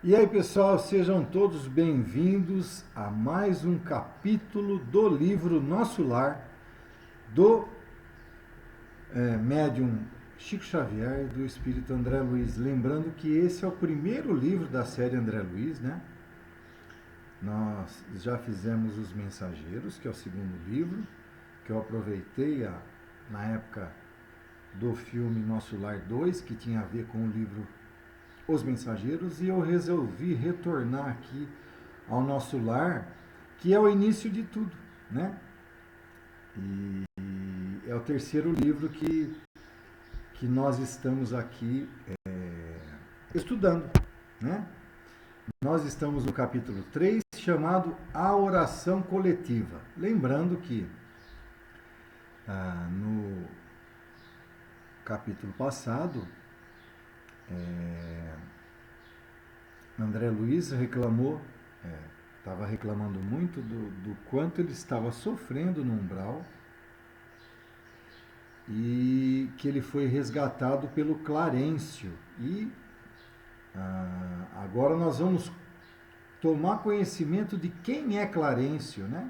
E aí, pessoal, sejam todos bem-vindos a mais um capítulo do livro Nosso Lar, do médium Chico Xavier e do espírito André Luiz. Lembrando que esse é o primeiro livro da série André Luiz, né? Nós já fizemos Os Mensageiros, que é o segundo livro, que eu aproveitei na época do filme Nosso Lar 2, que tinha a ver com o livro Os Mensageiros, e eu resolvi retornar aqui ao Nosso Lar, que é o início de tudo, né? E é o terceiro livro que nós estamos aqui estudando, né? Nós estamos no capítulo 3, chamado A Oração Coletiva. Lembrando que no capítulo passado, André Luiz estava reclamando muito do quanto ele estava sofrendo no umbral e que ele foi resgatado pelo Clarencio. E agora nós vamos tomar conhecimento de quem é Clarencio, né?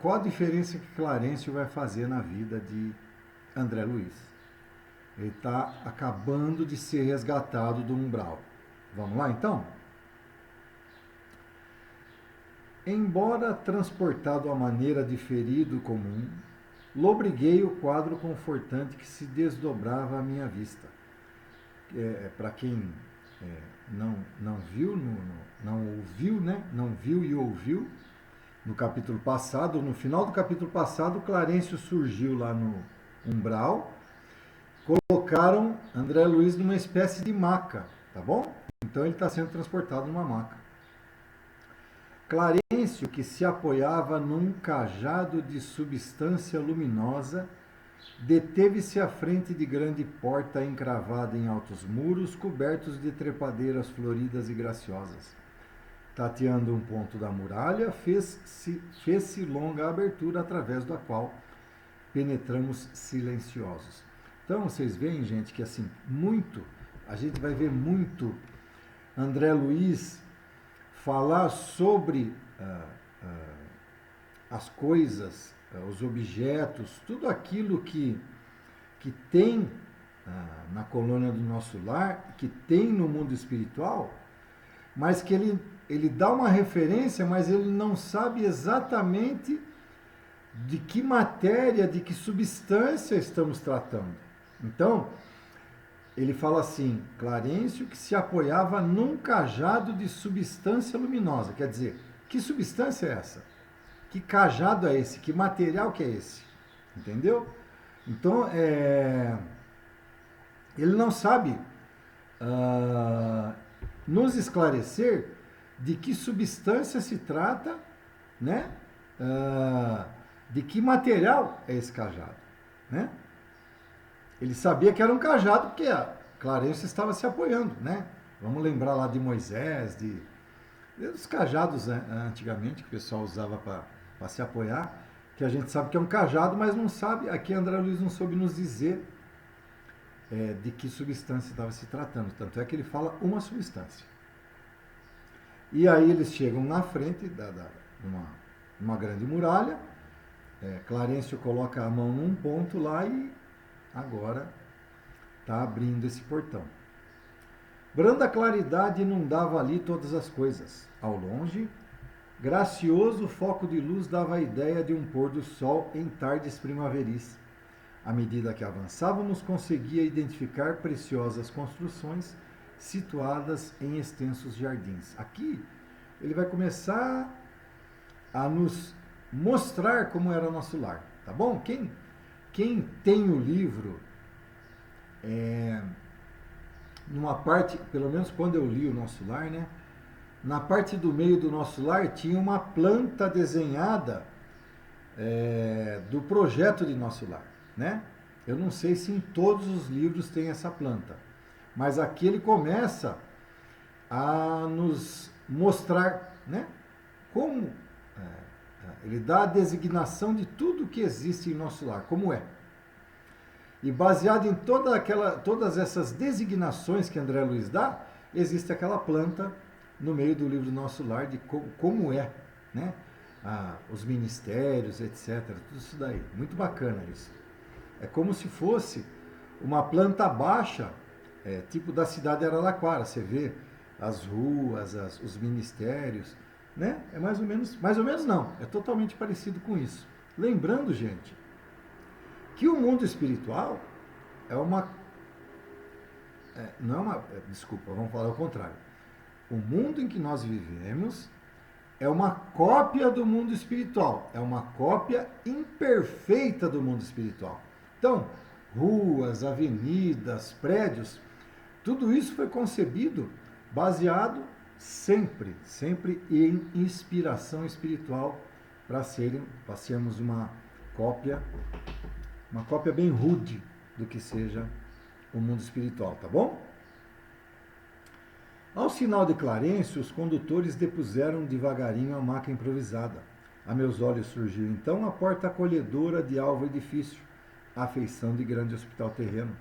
Qual a diferença que Clarencio vai fazer na vida de André Luiz. Ele está acabando de ser resgatado do umbral. Vamos lá então? Embora transportado à maneira de ferido comum, lobriguei o quadro confortante que se desdobrava à minha vista. Para quem não viu, não ouviu, né? Não viu e ouviu, no capítulo passado, no final do capítulo passado, Clarencio surgiu lá no umbral, colocaram André Luiz numa espécie de maca, tá bom? Então ele está sendo transportado numa maca. Clarencio, que se apoiava num cajado de substância luminosa, deteve-se à frente de grande porta encravada em altos muros, cobertos de trepadeiras floridas e graciosas. Tateando um ponto da muralha, fez-se longa abertura através da qual penetramos silenciosos. Então vocês veem, gente, que assim, a gente vai ver muito André Luiz falar sobre as coisas, os objetos, tudo aquilo que tem na colônia do Nosso Lar, que tem no mundo espiritual, mas que ele dá uma referência, mas ele não sabe exatamente de que matéria, de que substância estamos tratando. Então, ele fala assim, Clarencio que se apoiava num cajado de substância luminosa. Quer dizer, que substância é essa? Que cajado é esse? Que material que é esse? Entendeu? Então, ele não sabe nos esclarecer de que substância se trata, né? De que material é esse cajado, né? Ele sabia que era um cajado porque a Clarencio estava se apoiando, né? Vamos lembrar lá de Moisés, dos cajados, né, antigamente que o pessoal usava para se apoiar, que a gente sabe que é um cajado, mas não sabe, aqui André Luiz não soube nos dizer de que substância estava se tratando. Tanto é que ele fala uma substância. E aí eles chegam na frente numa grande muralha, Clarencio coloca a mão num ponto lá e agora está abrindo esse portão. Branda claridade inundava ali todas as coisas. Ao longe, gracioso foco de luz dava a ideia de um pôr do sol em tardes primaveris. À medida que avançávamos, conseguia identificar preciosas construções situadas em extensos jardins. Aqui, ele vai começar a nos mostrar como era o nosso lar, tá bom? Quem tem o livro, numa parte, pelo menos quando eu li o Nosso Lar, né? Na parte do meio do Nosso Lar tinha uma planta desenhada do projeto de Nosso Lar, né? Eu não sei se em todos os livros tem essa planta, mas aqui ele começa a nos mostrar, né? Como ele dá a designação de tudo que existe em Nosso Lar, como é. E baseado em todas essas designações que André Luiz dá, existe aquela planta no meio do livro Nosso Lar de como é, né? Os ministérios, etc. Tudo isso daí. Muito bacana isso. É como se fosse uma planta baixa, tipo da cidade de Araraquara. Você vê as ruas, os ministérios, né? É mais ou menos não, é totalmente parecido com isso. Lembrando, gente, que o mundo espiritual não é uma, desculpa, vamos falar o contrário. O mundo em que nós vivemos é uma cópia do mundo espiritual, é uma cópia imperfeita do mundo espiritual. Então, ruas, avenidas, prédios, tudo isso foi concebido baseado sempre em inspiração espiritual para sermos uma cópia bem rude do que seja o mundo espiritual, tá bom? Ao sinal de Clarencio, os condutores depuseram devagarinho a maca improvisada. A meus olhos surgiu então a porta acolhedora de alvo edifício, à feição de grande hospital terreno.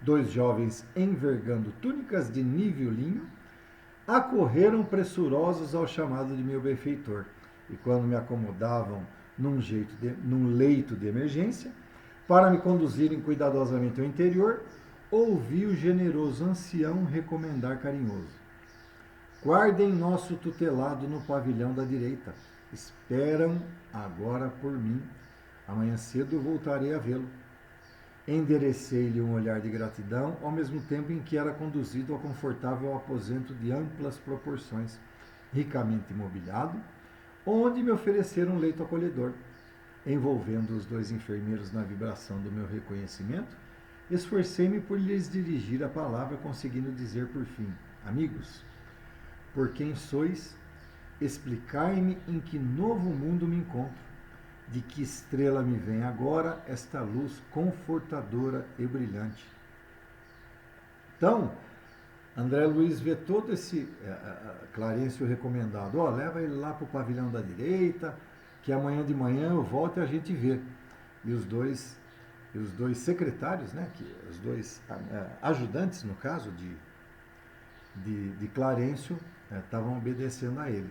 2 jovens envergando túnicas de nível linho acorreram pressurosos ao chamado de meu benfeitor, e quando me acomodavam num leito de emergência, para me conduzirem cuidadosamente ao interior, ouvi o generoso ancião recomendar carinhoso: guardem nosso tutelado no pavilhão da direita. Esperam agora por mim. Amanhã cedo voltarei a vê-lo. Enderecei-lhe um olhar de gratidão, ao mesmo tempo em que era conduzido ao confortável aposento de amplas proporções, ricamente mobiliado, onde me ofereceram um leito acolhedor. Envolvendo os 2 enfermeiros na vibração do meu reconhecimento, esforcei-me por lhes dirigir a palavra, conseguindo dizer por fim: amigos, por quem sois, explicai-me em que novo mundo me encontro, de que estrela me vem agora esta luz confortadora e brilhante. Então, André Luiz vê todo esse Clarencio recomendado: leva ele lá para o pavilhão da direita, que amanhã de manhã eu volto e a gente vê. E os dois secretários, né, os 2 ajudantes, no caso, de Clarencio, estavam obedecendo a ele.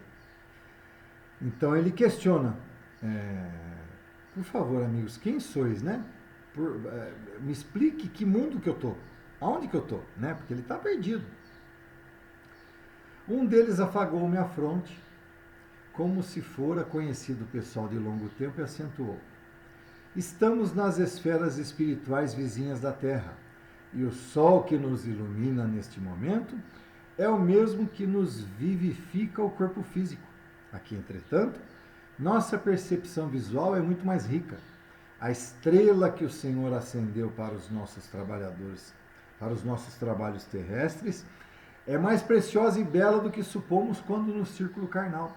Então ele questiona: por favor, amigos, quem sois, né? Me explique que mundo que eu estou, aonde que eu estou, né? Porque ele está perdido. Um deles afagou-me a fronte, como se fora conhecido pessoal de longo tempo, e acentuou: estamos nas esferas espirituais vizinhas da Terra, e o sol que nos ilumina neste momento é o mesmo que nos vivifica o corpo físico. Aqui, entretanto, nossa percepção visual é muito mais rica. A estrela que o Senhor acendeu para os nossos trabalhadores, para os nossos trabalhos terrestres, é mais preciosa e bela do que supomos quando no círculo carnal.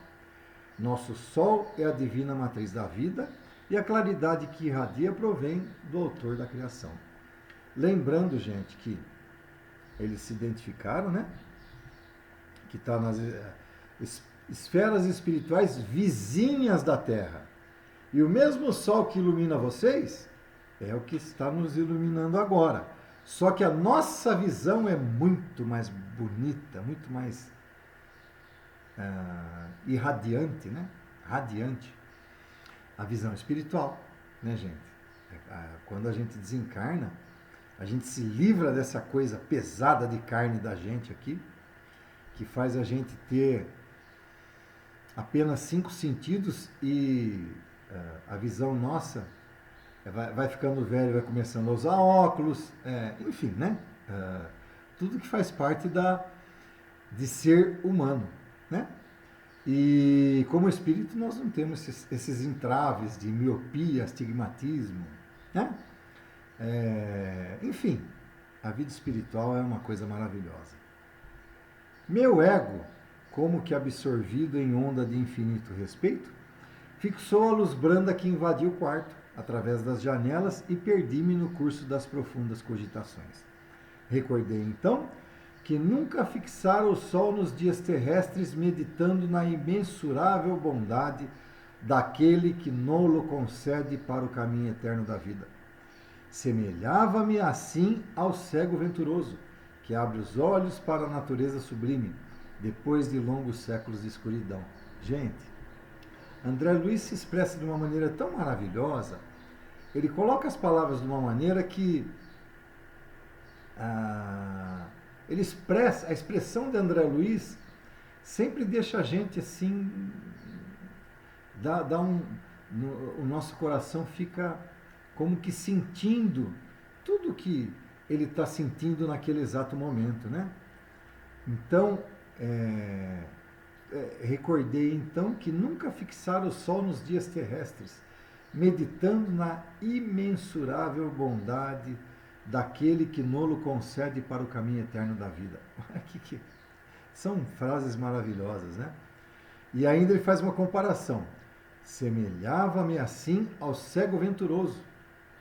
Nosso sol é a divina matriz da vida, e a claridade que irradia provém do autor da criação. Lembrando, gente, que eles se identificaram, né? Que está nas esferas espirituais vizinhas da Terra. E o mesmo sol que ilumina vocês é o que está nos iluminando agora. Só que a nossa visão é muito mais bonita, muito mais irradiante, né? Radiante. A visão espiritual, né, gente? Quando a gente desencarna, a gente se livra dessa coisa pesada de carne da gente aqui, que faz a gente ter apenas 5 sentidos, e a visão nossa vai ficando velho, vai começando a usar óculos, enfim, né? Tudo que faz parte de ser humano, né? E como espírito nós não temos esses entraves de miopia, astigmatismo, né? Enfim, a vida espiritual é uma coisa maravilhosa. Meu ego, como que absorvido em onda de infinito respeito, fixou a luz branda que invadiu o quarto, através das janelas, e perdi-me no curso das profundas cogitações. Recordei então que nunca fixara o sol nos dias terrestres, meditando na imensurável bondade daquele que nolo concede para o caminho eterno da vida. Semelhava-me assim ao cego venturoso, que abre os olhos para a natureza sublime, depois de longos séculos de escuridão. Gente, André Luiz se expressa de uma maneira tão maravilhosa, ele coloca as palavras de uma maneira que ele expressa, a expressão de André Luiz sempre deixa a gente assim, o nosso coração fica como que sentindo tudo que ele está sentindo naquele exato momento, né? Então, recordei então que nunca fixara o sol nos dias terrestres, meditando na imensurável bondade daquele que nolo concede para o caminho eterno da vida. São frases maravilhosas, né? E ainda ele faz uma comparação. Semelhava-me assim ao cego venturoso,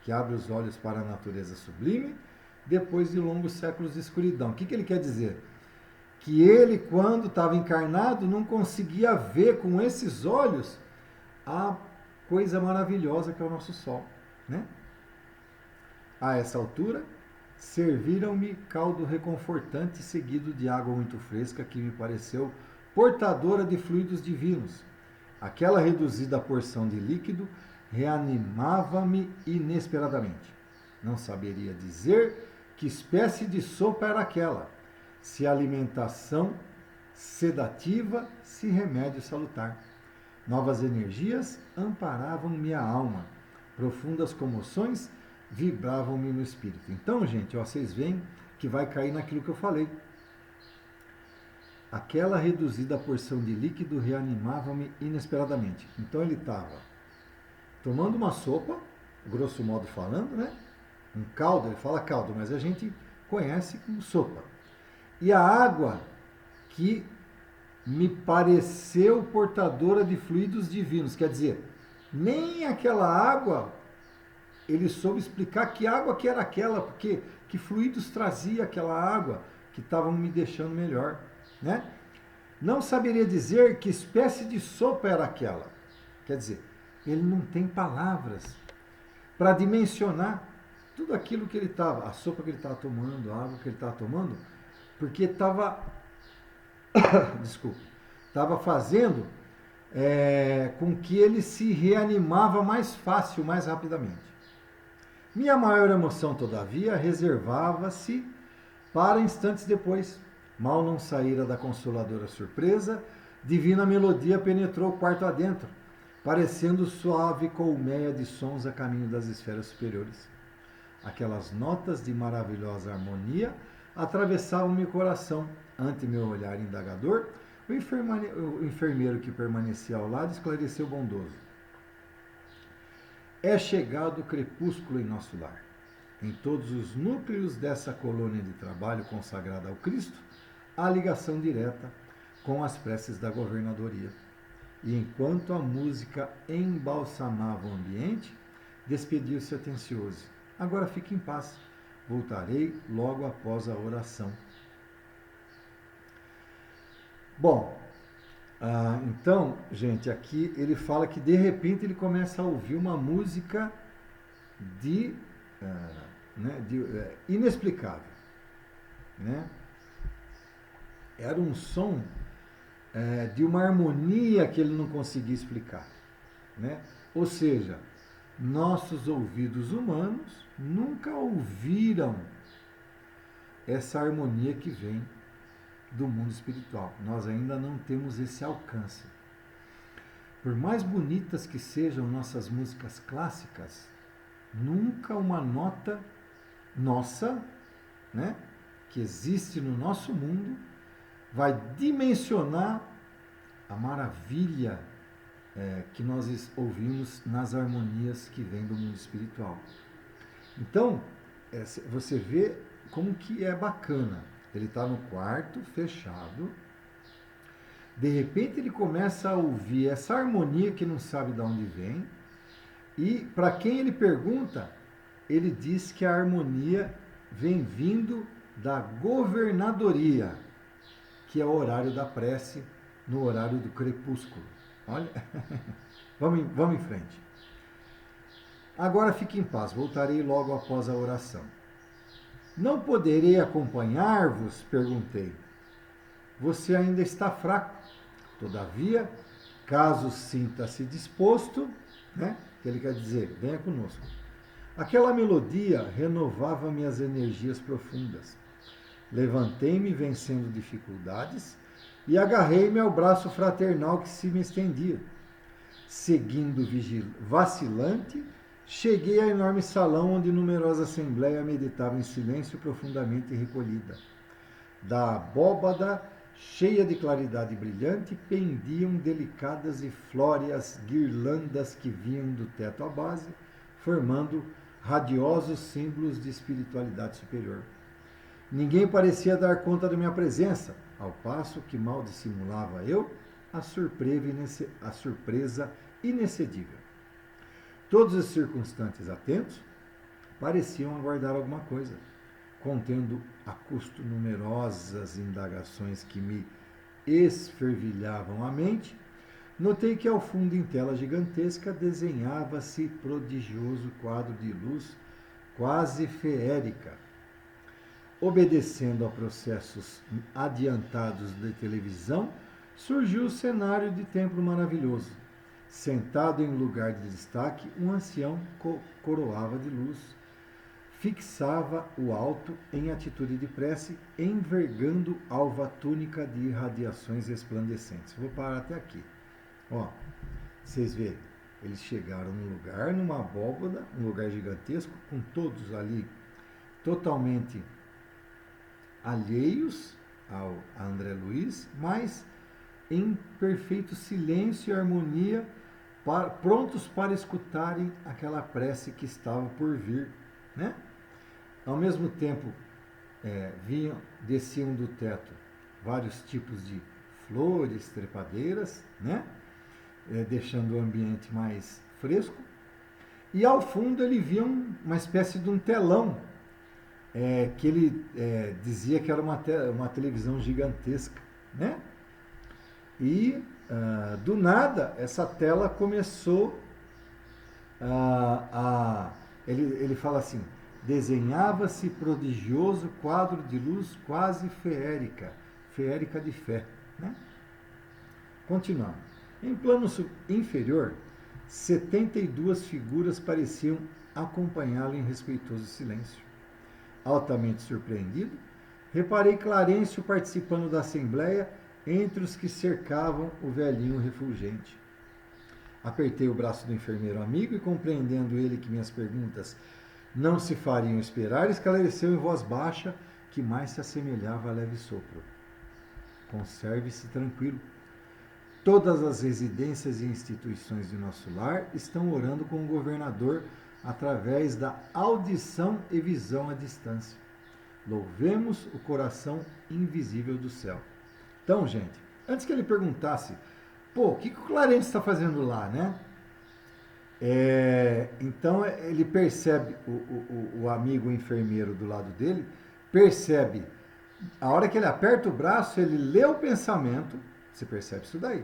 que abre os olhos para a natureza sublime, depois de longos séculos de escuridão. O que ele quer dizer? Que ele, quando estava encarnado, não conseguia ver com esses olhos a coisa maravilhosa que é o nosso sol, né? A essa altura, serviram-me caldo reconfortante seguido de água muito fresca que me pareceu portadora de fluidos divinos. Aquela reduzida porção de líquido reanimava-me inesperadamente. Não saberia dizer que espécie de sopa era aquela, se alimentação sedativa, se remédio salutar. Novas energias amparavam minha alma, profundas comoções vibravam-me no espírito. Então, gente, vocês veem que vai cair naquilo que eu falei. Aquela reduzida porção de líquido reanimava-me inesperadamente. Então ele estava tomando uma sopa, grosso modo falando, né? Um caldo, ele fala caldo, mas a gente conhece como sopa. E a água que me pareceu portadora de fluidos divinos, quer dizer, nem aquela água ele soube explicar que água que era aquela, porque que fluidos trazia aquela água que estavam me deixando melhor, né? Não saberia dizer que espécie de sopa era aquela. Quer dizer, ele não tem palavras para dimensionar tudo aquilo que ele estava, a sopa que ele estava tomando, a água que ele estava tomando, porque estava, desculpa, estava fazendo com que ele se reanimava mais fácil, mais rapidamente. Minha maior emoção, todavia, reservava-se para instantes depois. Mal não saíra da consoladora surpresa, divina melodia penetrou o quarto adentro, parecendo suave colmeia de sons a caminho das esferas superiores. Aquelas notas de maravilhosa harmonia atravessavam meu coração. Ante meu olhar indagador, o enfermeiro que permanecia ao lado esclareceu bondoso. É chegado o crepúsculo em nosso lar. Em todos os núcleos dessa colônia de trabalho consagrada ao Cristo, há ligação direta com as preces da governadoria. E enquanto a música embalsamava o ambiente, despediu-se atencioso. Agora fique em paz. Voltarei logo após a oração. Bom, então, gente, aqui ele fala que de repente ele começa a ouvir uma música inexplicável, né? Era um som de uma harmonia que ele não conseguia explicar, né? Ou seja, nossos ouvidos humanos nunca ouviram essa harmonia que vem do mundo espiritual. Nós ainda não temos esse alcance. Por mais bonitas que sejam nossas músicas clássicas, nunca uma nota nossa, né, que existe no nosso mundo, vai dimensionar a maravilha que nós ouvimos nas harmonias que vêm do mundo espiritual. Então, você vê como que é bacana. Ele está no quarto, fechado. De repente ele começa a ouvir essa harmonia que não sabe de onde vem. E para quem ele pergunta, ele diz que a harmonia vem vindo da governadoria, que é o horário da prece, no horário do crepúsculo. Olha, vamos em frente. Agora fique em paz, voltarei logo após a oração. Não poderei acompanhar-vos? Perguntei. Você ainda está fraco. Todavia, caso sinta-se disposto, né? Ele quer dizer, venha conosco. Aquela melodia renovava minhas energias profundas. Levantei-me vencendo dificuldades e agarrei-me ao braço fraternal que se me estendia. Seguindo vacilante, cheguei ao enorme salão onde numerosa assembleia meditava em silêncio profundamente recolhida. Da abóbada, cheia de claridade brilhante, pendiam delicadas e flóreas guirlandas que vinham do teto à base, formando radiosos símbolos de espiritualidade superior. Ninguém parecia dar conta da minha presença, ao passo que mal dissimulava eu a surpresa inexcedível. Todos os circunstantes atentos pareciam aguardar alguma coisa, contendo a custo numerosas indagações que me esfervilhavam a mente. Notei que ao fundo, em tela gigantesca, desenhava-se prodigioso quadro de luz quase feérica. Obedecendo a processos adiantados de televisão, surgiu o cenário de templo maravilhoso. Sentado em lugar de destaque, um ancião coroava de luz. Fixava o alto em atitude de prece, envergando alva túnica de irradiações resplandecentes. Vou parar até aqui. Ó, vocês veem, eles chegaram num lugar, numa abóbada, um lugar gigantesco, com todos ali totalmente alheios a André Luiz, mas em perfeito silêncio e harmonia, prontos para escutarem aquela prece que estava por vir, né? Ao mesmo tempo, desciam do teto vários tipos de flores, trepadeiras, né? Deixando o ambiente mais fresco. E ao fundo ele via uma espécie de um telão, que ele dizia que era uma televisão gigantesca, né? E do nada essa tela começou ele fala assim: desenhava-se prodigioso quadro de luz quase feérica de fé, né? Continuando. Em plano inferior, 72 figuras pareciam acompanhá-lo em respeitoso silêncio. Altamente surpreendido, reparei Clarencio participando da assembleia entre os que cercavam o velhinho refulgente. Apertei o braço do enfermeiro amigo e, compreendendo ele que minhas perguntas não se fariam esperar, esclareceu em voz baixa que mais se assemelhava a leve sopro. Conserve-se tranquilo. Todas as residências e instituições de nosso lar estão orando com o governador através da audição e visão à distância. Louvemos o coração invisível do céu. Então, gente, antes que ele perguntasse, o que o Clarence está fazendo lá, né? Então ele percebe, o amigo enfermeiro do lado dele, percebe, a hora que ele aperta o braço, ele lê o pensamento, você percebe isso daí.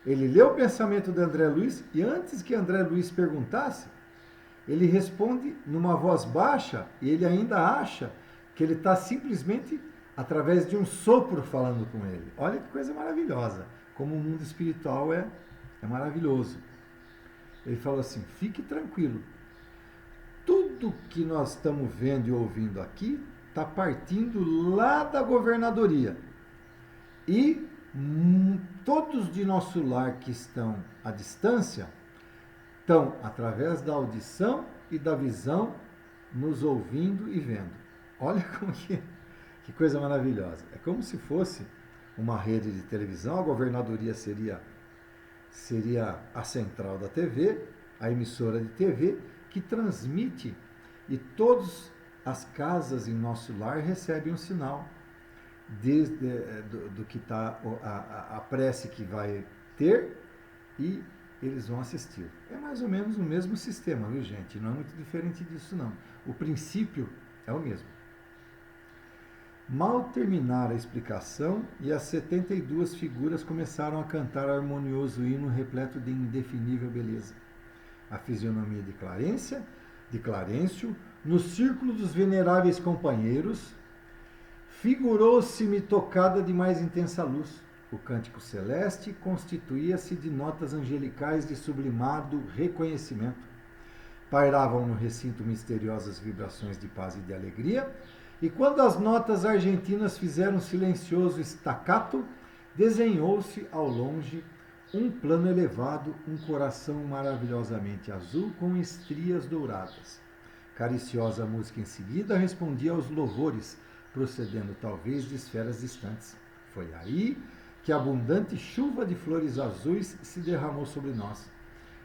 Ele lê o pensamento de André Luiz e antes que André Luiz perguntasse, ele responde numa voz baixa e ele ainda acha que ele está simplesmente através de um sopro falando com ele. Olha que coisa maravilhosa, como o mundo espiritual é maravilhoso. Ele fala assim: fique tranquilo, tudo que nós estamos vendo e ouvindo aqui está partindo lá da governadoria. E todos de nosso lar que estão à distância estão, através da audição e da visão, nos ouvindo e vendo. Olha como que coisa maravilhosa. É como se fosse uma rede de televisão, a governadoria seria a central da TV, a emissora de TV, que transmite, e todas as casas em nosso lar recebem um sinal do que está a prece que vai ter, e eles vão assistir. É mais ou menos o mesmo sistema, viu, gente? Não é muito diferente disso, não. O princípio é o mesmo. Mal terminara a explicação e as 72 figuras começaram a cantar harmonioso hino repleto de indefinível beleza. a fisionomia de Clarencio, no círculo dos veneráveis companheiros, figurou-se-me tocada de mais intensa luz. O cântico celeste constituía-se de notas angelicais de sublimado reconhecimento. Pairavam no recinto misteriosas vibrações de paz e de alegria, e quando as notas argentinas fizeram silencioso staccato, desenhou-se ao longe um plano elevado, um coração maravilhosamente azul com estrias douradas. Cariciosa música em seguida respondia aos louvores, procedendo talvez de esferas distantes. Foi aí que a abundante chuva de flores azuis se derramou sobre nós.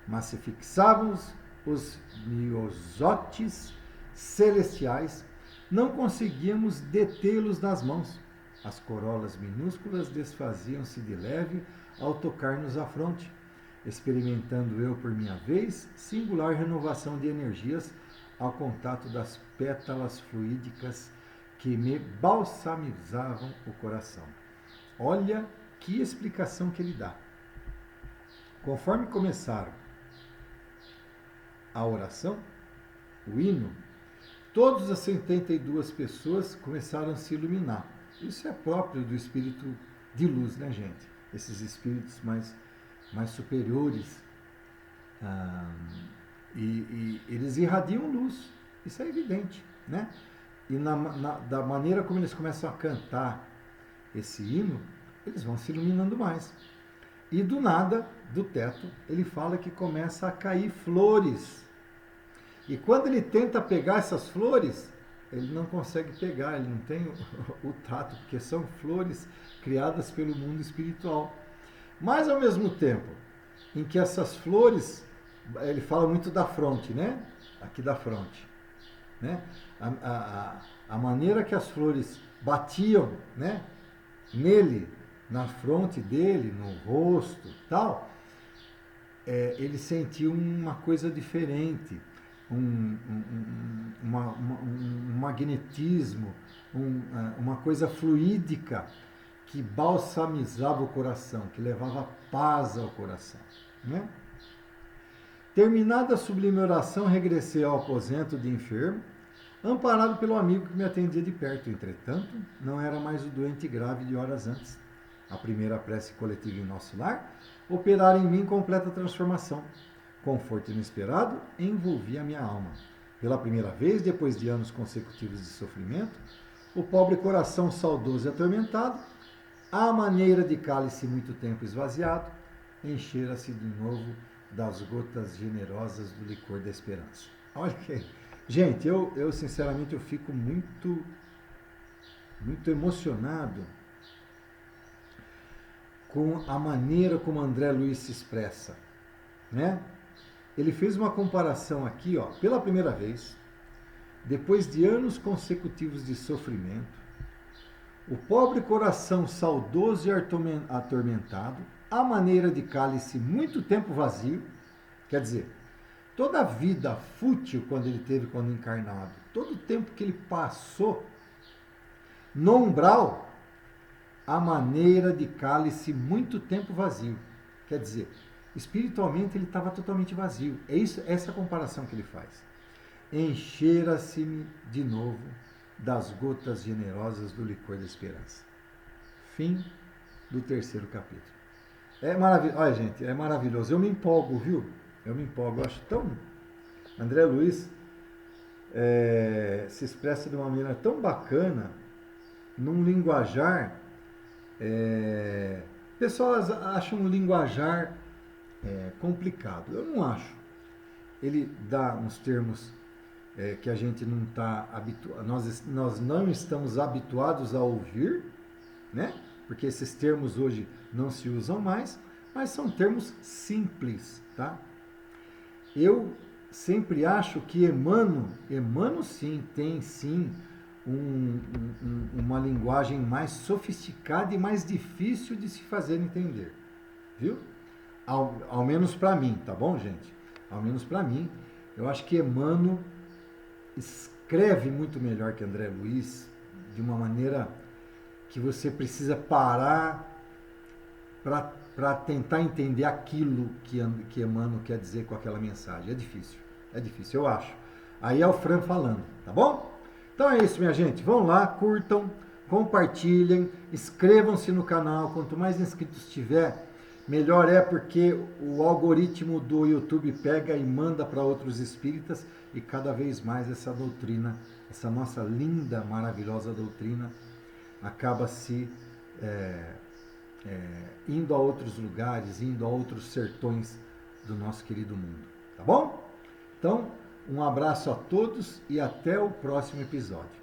Mas se fixávamos os miosotes celestiais, não conseguíamos detê-los nas mãos. As corolas minúsculas desfaziam-se de leve ao tocar-nos a fronte, experimentando eu, por minha vez, singular renovação de energias ao contato das pétalas fluídicas que me balsamizavam o coração. Olha que explicação que ele dá. Conforme começaram a oração, o hino, todas as 72 pessoas começaram a se iluminar. Isso é próprio do espírito de luz, né, gente? Esses espíritos mais superiores. E eles irradiam luz. Isso é evidente, né? E da maneira como eles começam a cantar esse hino, eles vão se iluminando mais. E do nada, do teto, ele fala que começa a cair flores. E quando ele tenta pegar essas flores, ele não consegue pegar, ele não tem o tato, porque são flores criadas pelo mundo espiritual. Mas, ao mesmo tempo, em que essas flores, ele fala muito da fronte, né? Aqui da fronte. Né? A maneira que as flores batiam, né? Nele, na fronte dele, no rosto, tal, ele sentiu uma coisa diferente, um magnetismo, uma coisa fluídica que balsamizava o coração, que levava paz ao coração. Né? Terminada a sublime oração, regressei ao aposento de enfermo, amparado pelo amigo que me atendia de perto. Entretanto, não era mais o doente grave de horas antes. A primeira prece coletiva em nosso lar operara em mim completa transformação. Conforto inesperado envolvia a minha alma. Pela primeira vez, depois de anos consecutivos de sofrimento, o pobre coração saudoso e atormentado, à maneira de cálice muito tempo esvaziado, enchera-se de novo das gotas generosas do licor da esperança. Olha que... Gente, eu sinceramente eu fico muito emocionado com a maneira como André Luiz se expressa, né? Ele fez uma comparação aqui, ó, pela primeira vez, depois de anos consecutivos de sofrimento, o pobre coração saudoso e atormentado, à maneira de cálice muito tempo vazio, quer dizer, toda a vida fútil quando ele teve quando encarnado, todo o tempo que ele passou no umbral, a maneira de cálice muito tempo vazio. Quer dizer, espiritualmente ele estava totalmente vazio. É isso, essa comparação que ele faz. Enchera-se-me de novo das gotas generosas do licor da esperança. Fim do 3º capítulo. É maravilhoso. Olha, gente, é maravilhoso. Eu me empolgo, viu? Eu me empolgo. Eu acho tão... André Luiz se expressa de uma maneira tão bacana, num linguajar... pessoas acham um linguajar complicado. Eu não acho. Ele dá uns termos que a gente não está habituado, nós não estamos habituados a ouvir, né? Porque esses termos hoje não se usam mais, mas são termos simples, tá? Eu sempre acho que Emmanuel sim, tem sim uma linguagem mais sofisticada e mais difícil de se fazer entender, viu? Ao menos para mim, tá bom, gente? Ao menos para mim, eu acho que Emmanuel escreve muito melhor que André Luiz, de uma maneira que você precisa parar para tentar entender aquilo que Emmanuel quer dizer com aquela mensagem. É difícil, eu acho. Aí é o Fran falando, tá bom? Então é isso, minha gente. Vão lá, curtam, compartilhem, inscrevam-se no canal. Quanto mais inscritos tiver, melhor é, porque o algoritmo do YouTube pega e manda para outros espíritas e cada vez mais essa doutrina, essa nossa linda, maravilhosa doutrina, acaba se indo a outros lugares, indo a outros sertões do nosso querido mundo. Tá bom? Então, um abraço a todos e até o próximo episódio.